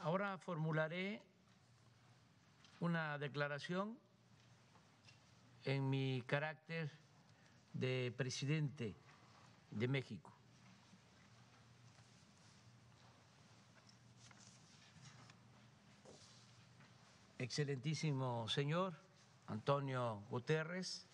Ahora formularé una declaración en mi carácter de presidente de México. Excelentísimo señor Antonio Guterres,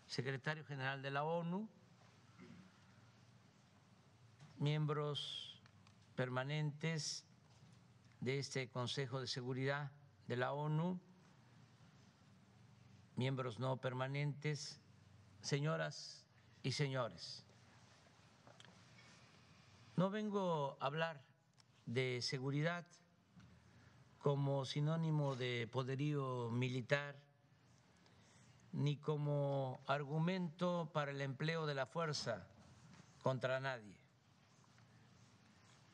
secretario general de la ONU, miembros permanentes de este Consejo de Seguridad de la ONU, miembros no permanentes, señoras y señores. No vengo a hablar de seguridad como sinónimo de poderío militar, ni como argumento para el empleo de la fuerza contra nadie.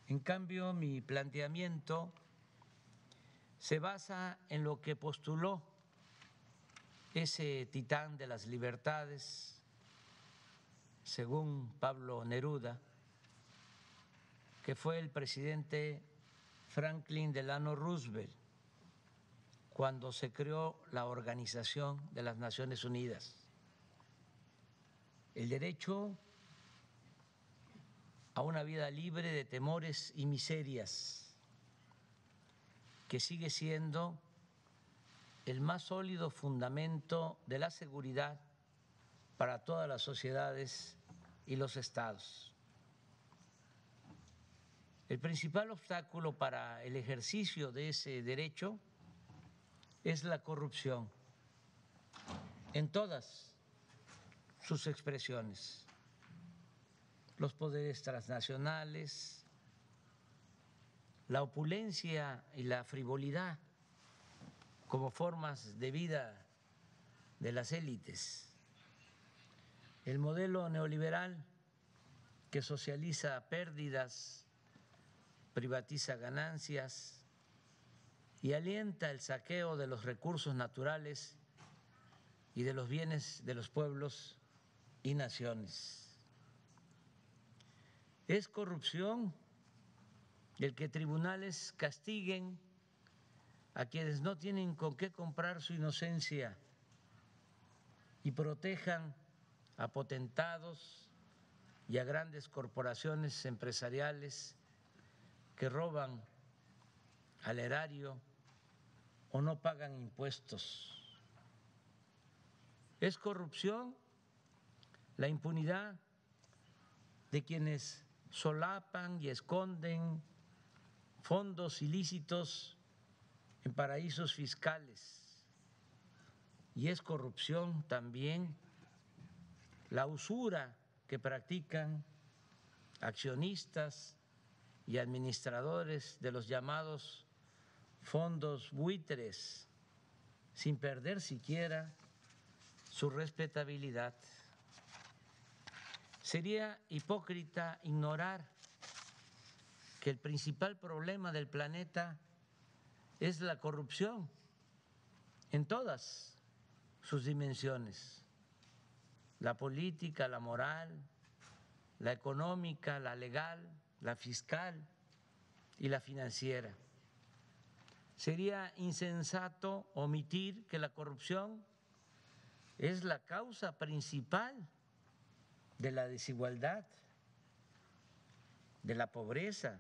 En cambio, mi planteamiento se basa en lo que postuló ese titán de las libertades, según Pablo Neruda, que fue el presidente Franklin Delano Roosevelt cuando se creó la Organización de las Naciones Unidas. El derecho a una vida libre de temores y miserias, que sigue siendo el más sólido fundamento de la seguridad para todas las sociedades y los estados. El principal obstáculo para el ejercicio de ese derecho es la corrupción en todas sus expresiones. Los poderes transnacionales, la opulencia y la frivolidad como formas de vida de las élites, el modelo neoliberal que socializa pérdidas, privatiza ganancias y alienta el saqueo de los recursos naturales y de los bienes de los pueblos y naciones. Es corrupción el que tribunales castiguen a quienes no tienen con qué comprar su inocencia y protejan a potentados y a grandes corporaciones empresariales que roban al erario o no pagan impuestos. Es corrupción la impunidad de quienes solapan y esconden fondos ilícitos en paraísos fiscales. Y es corrupción también la usura que practican accionistas y administradores de los llamados fondos buitres, sin perder siquiera su respetabilidad. Sería hipócrita ignorar que el principal problema del planeta es la corrupción en todas sus dimensiones: la política, la moral, la económica, la legal, la fiscal y la financiera. Sería insensato omitir que la corrupción es la causa principal de la desigualdad, de la pobreza,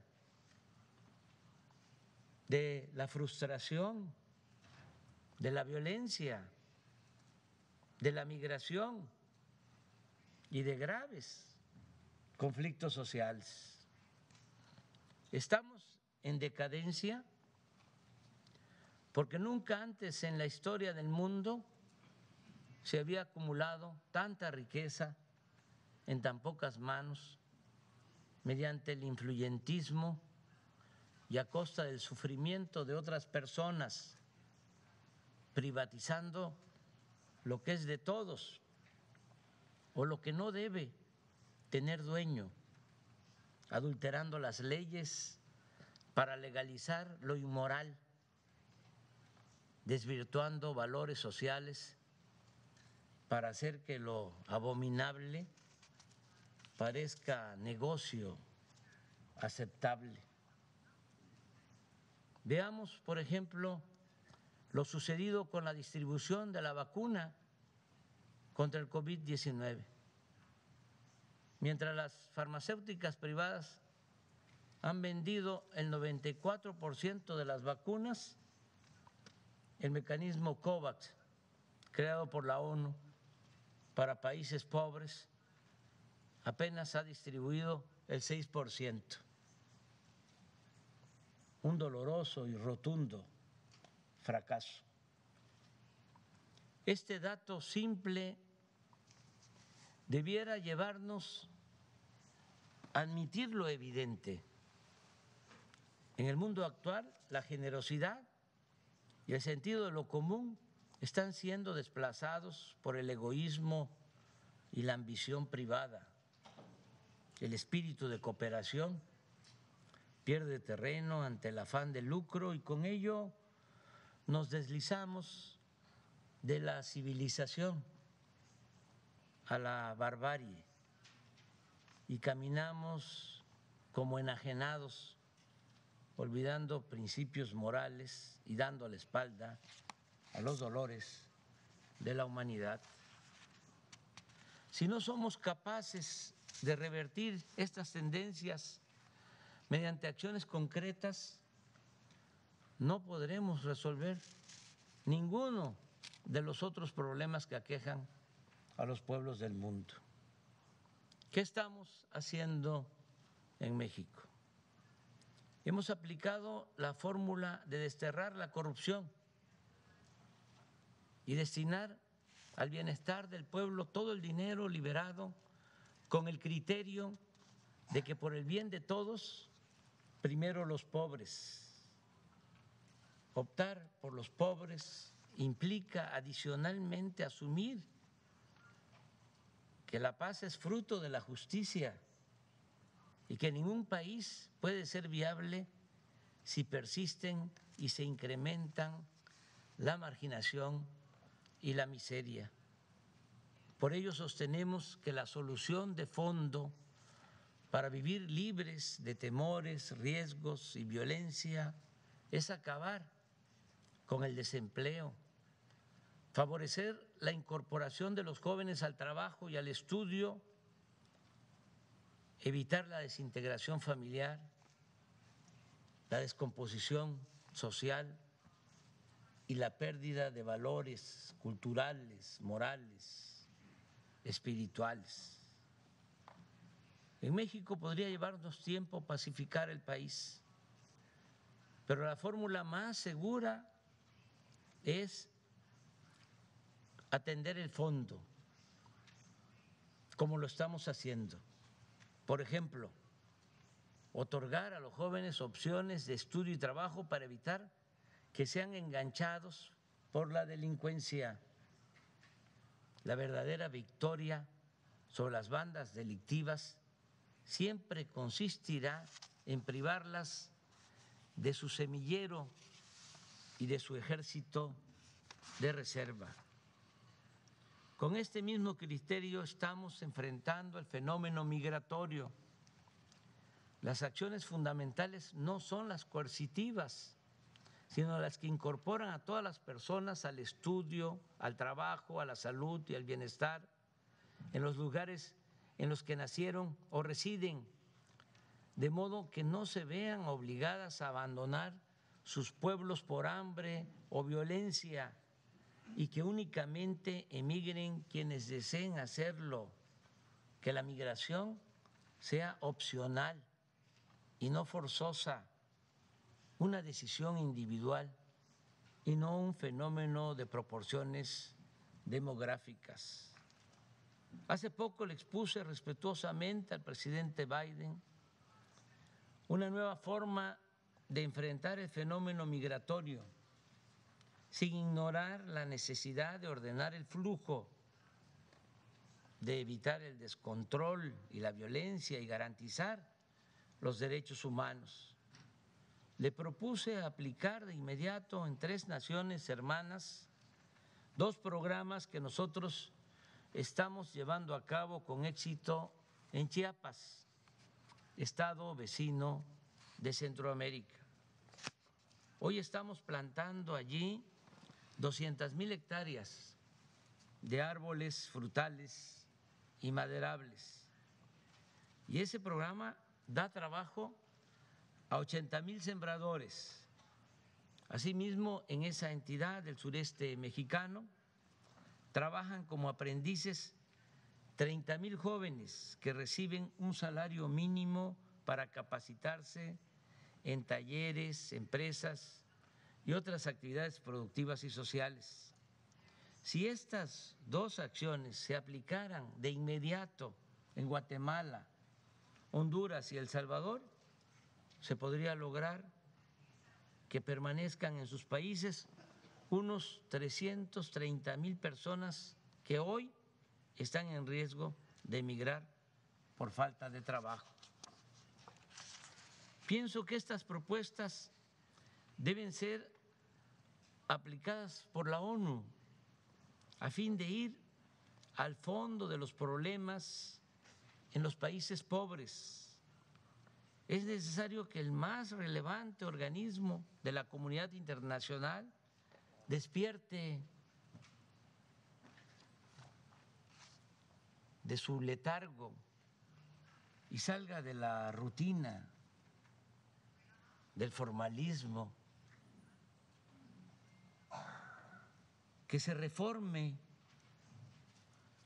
de la frustración, de la violencia, de la migración y de graves conflictos sociales. Estamos en decadencia porque nunca antes en la historia del mundo se había acumulado tanta riqueza en tan pocas manos mediante el influyentismo y a costa del sufrimiento de otras personas, privatizando lo que es de todos o lo que no debe tener dueño, adulterando las leyes para legalizar lo inmoral, desvirtuando valores sociales para hacer que lo abominable parezca negocio aceptable. Veamos, por ejemplo, lo sucedido con la distribución de la vacuna contra el COVID-19. Mientras las farmacéuticas privadas han vendido el 94% de las vacunas, el mecanismo COVAX, creado por la ONU para países pobres, apenas ha distribuido el 6%. Un doloroso y rotundo fracaso. Este dato simple debiera llevarnos a admitir lo evidente. En el mundo actual, la generosidad y el sentido de lo común están siendo desplazados por el egoísmo y la ambición privada. El espíritu de cooperación pierde terreno ante el afán de lucro y con ello nos deslizamos de la civilización a la barbarie y caminamos como enajenados, olvidando principios morales y dando la espalda a los dolores de la humanidad. Si no somos capaces de revertir estas tendencias mediante acciones concretas, no podremos resolver ninguno de los otros problemas que aquejan a los pueblos del mundo. ¿Qué estamos haciendo en México? Hemos aplicado la fórmula de desterrar la corrupción y destinar al bienestar del pueblo todo el dinero liberado con el criterio de que por el bien de todos, primero los pobres. Optar por los pobres implica adicionalmente asumir que la paz es fruto de la justicia y que ningún país puede ser viable si persisten y se incrementan la marginación y la miseria. Por ello sostenemos que la solución de fondo para vivir libres de temores, riesgos y violencia es acabar con el desempleo, favorecer la incorporación de los jóvenes al trabajo y al estudio, evitar la desintegración familiar, la descomposición social y la pérdida de valores culturales, morales, espirituales. En México podría llevarnos tiempo pacificar el país, pero la fórmula más segura es atender el fondo, como lo estamos haciendo. Por ejemplo, otorgar a los jóvenes opciones de estudio y trabajo para evitar que sean enganchados por la delincuencia. La verdadera victoria sobre las bandas delictivas siempre consistirá en privarlas de su semillero y de su ejército de reserva. Con este mismo criterio estamos enfrentando el fenómeno migratorio. Las acciones fundamentales no son las coercitivas, sino las que incorporan a todas las personas al estudio, al trabajo, a la salud y al bienestar en los lugares en los que nacieron o residen, de modo que no se vean obligadas a abandonar sus pueblos por hambre o violencia y que únicamente emigren quienes deseen hacerlo, que la migración sea opcional y no forzosa, una decisión individual y no un fenómeno de proporciones demográficas. Hace poco le expuse respetuosamente al presidente Biden una nueva forma de enfrentar el fenómeno migratorio, sin ignorar la necesidad de ordenar el flujo, de evitar el descontrol y la violencia y garantizar los derechos humanos. Le propuse aplicar de inmediato en 3 naciones hermanas 2 programas que nosotros estamos llevando a cabo con éxito en Chiapas, estado vecino de Centroamérica. Hoy estamos plantando allí 200,000 hectáreas de árboles frutales y maderables. Y ese programa da trabajo a 80,000 sembradores. Asimismo, en esa entidad del sureste mexicano trabajan como aprendices 30,000 jóvenes que reciben un salario mínimo para capacitarse en talleres, empresas y otras actividades productivas y sociales. Si estas dos acciones se aplicaran de inmediato en Guatemala, Honduras y El Salvador, se podría lograr que permanezcan en sus países unos 330,000 personas que hoy están en riesgo de emigrar por falta de trabajo. Pienso que estas propuestas deben ser aplicadas por la ONU a fin de ir al fondo de los problemas en los países pobres. Es necesario que el más relevante organismo de la comunidad internacional despierte de su letargo y salga de la rutina, del formalismo, que se reforme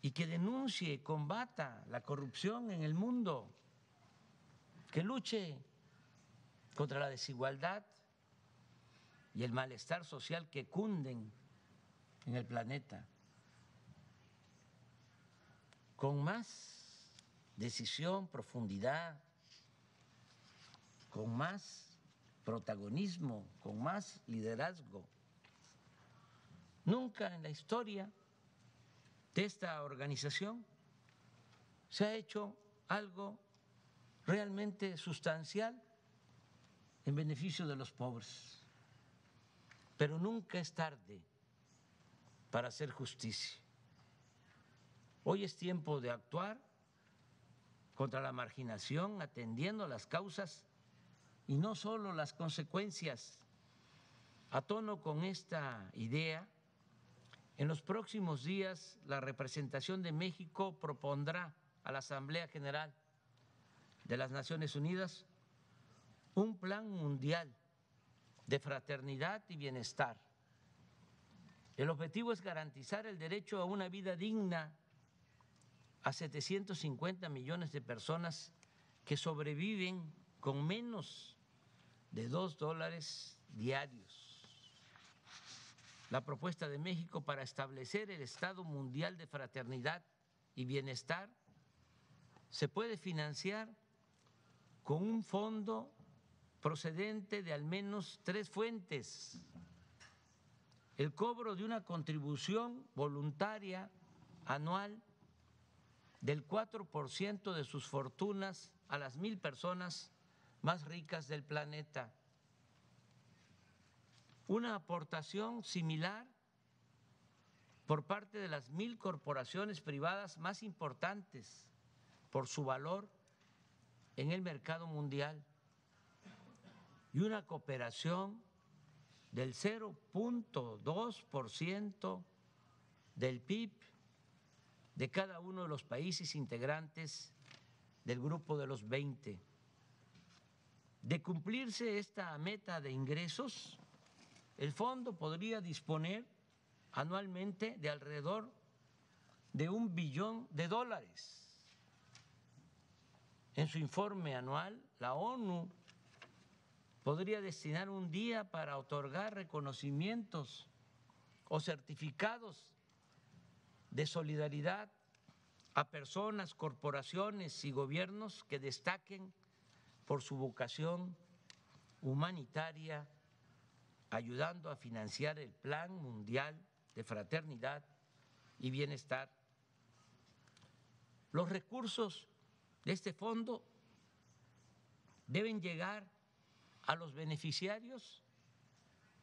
y que denuncie y combata la corrupción en el mundo, que luche contra la desigualdad y el malestar social que cunden en el planeta, con más decisión, profundidad, con más protagonismo, con más liderazgo. Nunca en la historia de esta organización se ha hecho algo realmente sustancial en beneficio de los pobres, pero nunca es tarde para hacer justicia. Hoy es tiempo de actuar contra la marginación, atendiendo las causas y no solo las consecuencias. A tono con esta idea, en los próximos días la representación de México propondrá a la Asamblea General de las Naciones Unidas un plan mundial de fraternidad y bienestar. El objetivo es garantizar el derecho a una vida digna a 750 millones de personas que sobreviven con menos de $2 diarios. La propuesta de México para establecer el Estado Mundial de Fraternidad y Bienestar se puede financiar con un fondo procedente de al menos 3 fuentes: el cobro de una contribución voluntaria anual del 4% de sus fortunas a las 1,000 personas más ricas del planeta, una aportación similar por parte de las 1,000 corporaciones privadas más importantes por su valor en el mercado mundial y una cooperación del 0,2% del PIB de cada uno de los países integrantes del grupo de los 20. De cumplirse esta meta de ingresos, el fondo podría disponer anualmente de alrededor de $1 billón. En su informe anual, la ONU podría destinar un día para otorgar reconocimientos o certificados de solidaridad a personas, corporaciones y gobiernos que destaquen por su vocación humanitaria, ayudando a financiar el Plan Mundial de Fraternidad y Bienestar. Los recursos de este fondo deben llegar a los beneficiarios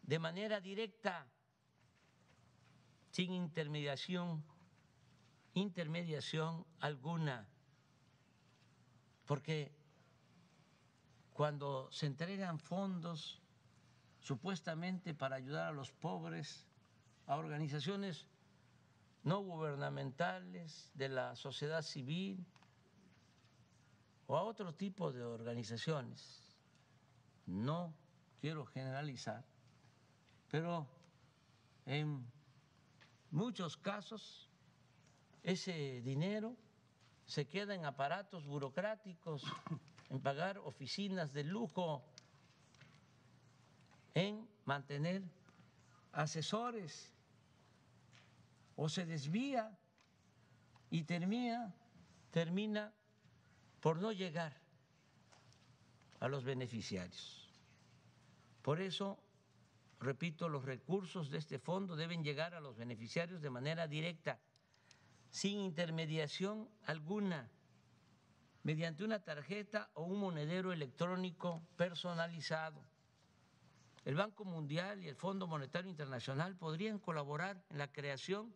de manera directa, sin intermediación alguna, porque cuando se entregan fondos supuestamente para ayudar a los pobres, a organizaciones no gubernamentales, de la sociedad civil o a otro tipo de organizaciones. No quiero generalizar, pero en muchos casos ese dinero se queda en aparatos burocráticos, en pagar oficinas de lujo, en mantener asesores, o se desvía y termina por no llegar a los beneficiarios. Por eso, repito, los recursos de este fondo deben llegar a los beneficiarios de manera directa, sin intermediación alguna, mediante una tarjeta o un monedero electrónico personalizado. El Banco Mundial y el Fondo Monetario Internacional podrían colaborar en la creación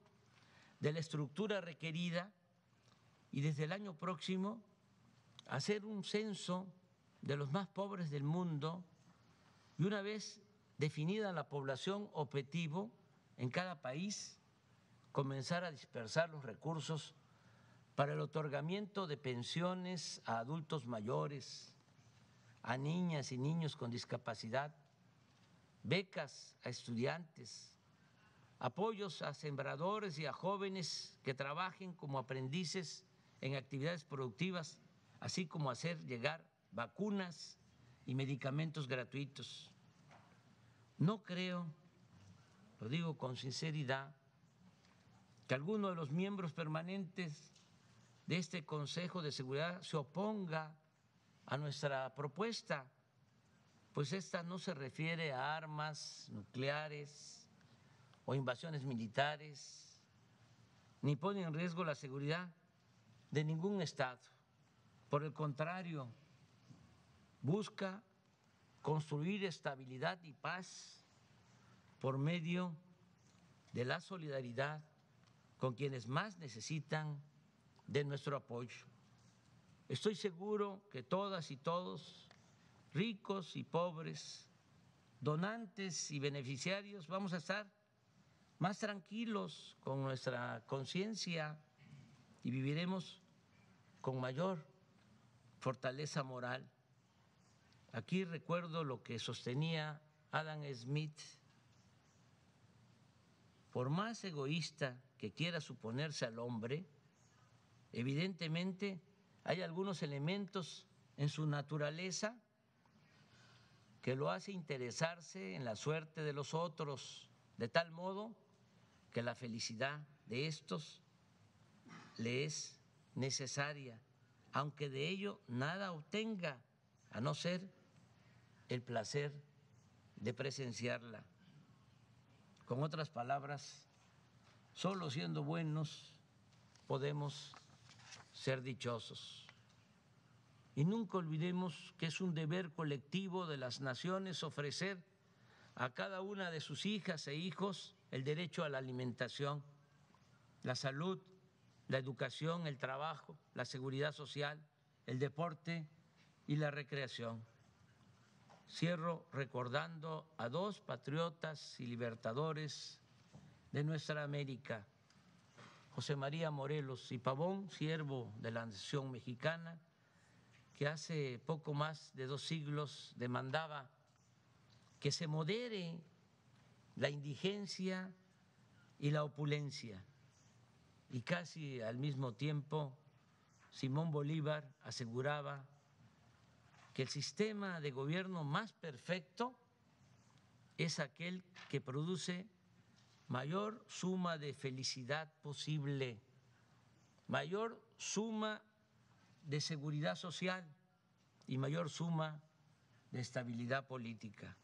de la estructura requerida y desde el año próximo hacer un censo de los más pobres del mundo y una vez definida la población objetivo en cada país, comenzar a dispersar los recursos para el otorgamiento de pensiones a adultos mayores, a niñas y niños con discapacidad, becas a estudiantes, apoyos a sembradores y a jóvenes que trabajen como aprendices en actividades productivas, así como hacer llegar vacunas y medicamentos gratuitos. No creo, lo digo con sinceridad, que alguno de los miembros permanentes de este Consejo de Seguridad se oponga a nuestra propuesta, pues esta no se refiere a armas nucleares o invasiones militares, ni pone en riesgo la seguridad de ningún Estado. Por el contrario, busca construir estabilidad y paz por medio de la solidaridad con quienes más necesitan de nuestro apoyo. Estoy seguro que todas y todos, ricos y pobres, donantes y beneficiarios, vamos a estar más tranquilos con nuestra conciencia y viviremos con mayor fortaleza moral. Aquí recuerdo lo que sostenía Adam Smith: por más egoísta que quiera suponerse al hombre, evidentemente hay algunos elementos en su naturaleza que lo hace interesarse en la suerte de los otros, de tal modo que la felicidad de estos le es necesaria, aunque de ello nada obtenga, a no ser el placer de presenciarla. Con otras palabras, solo siendo buenos podemos ser dichosos. Y nunca olvidemos que es un deber colectivo de las naciones ofrecer a cada una de sus hijas e hijos el derecho a la alimentación, la salud, la educación, el trabajo, la seguridad social, el deporte y la recreación. Cierro recordando a dos patriotas y libertadores de nuestra América, José María Morelos y Pavón, siervo de la nación mexicana, que hace poco más de 2 siglos demandaba que se modere la indigencia y la opulencia. Y casi al mismo tiempo, Simón Bolívar aseguraba que el sistema de gobierno más perfecto es aquel que produce mayor suma de felicidad posible, mayor suma de seguridad social y mayor suma de estabilidad política.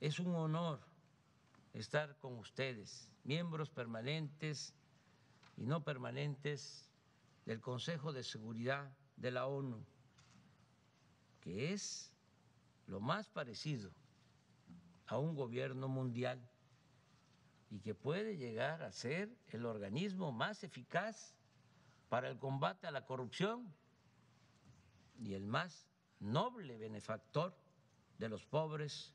Es un honor estar con ustedes, miembros permanentes y no permanentes del Consejo de Seguridad de la ONU, que es lo más parecido a un gobierno mundial y que puede llegar a ser el organismo más eficaz para el combate a la corrupción y el más noble benefactor de los pobres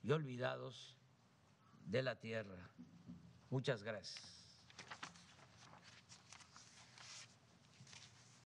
y olvidados de la tierra. Muchas gracias.